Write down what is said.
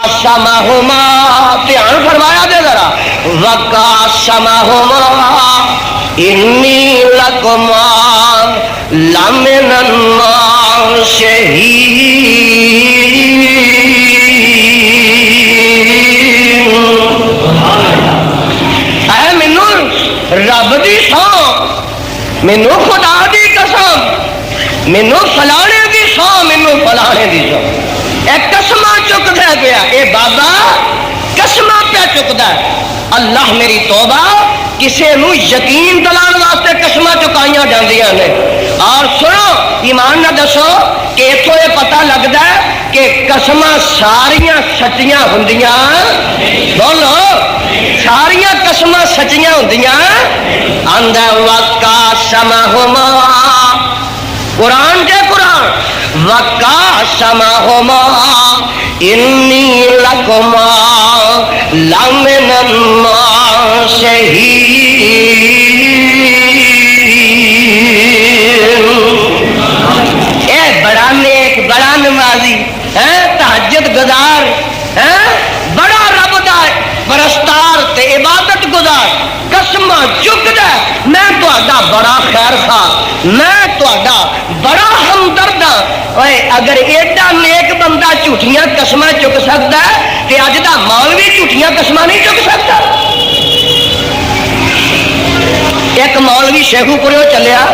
وقاسمہما دھیان فرمایا دے ذرا وقاسمہما انی لکما لمن الناشئین اے مینوں رب دی سو مینوں خدا دی قسم مینوں فلانے دی سو مینوں فلانے دی سو اے قسمہ چکدا پیا اے بابا قسمہ پیا چکدا اللہ میری توبہ کسے نو یقین دلان واسطے قسمہ چکائیاں جاندیاں نے اور سنو ایمان نہ دسو کہ اتوں یہ پتہ لگتا ہے کہ قسمہ ساریاں سچیاں ہوندیاں بولو ساریاں قسمہ سچیاں ہوندیاں آندا وقاسمہما قرآن کے قرآن وقاسمہما انی لکما لمن الناشئین اے بڑا نیک بڑا نمازی تہجد گزار بڑا رب دا پرستار تے عبادت گزار قسمہ چکدا میں تہاڈا بڑا خیر خواہ میں تہاڈا بڑا ہمدرد ہاں اوے اگر ایڈا نیک بندہ جھوٹیاں قسماں چک سکدا ہے تے اج دا مولوی جھوٹیاں قسماں نہیں چک سکتا ایک مولوی شیخو پورے چلیا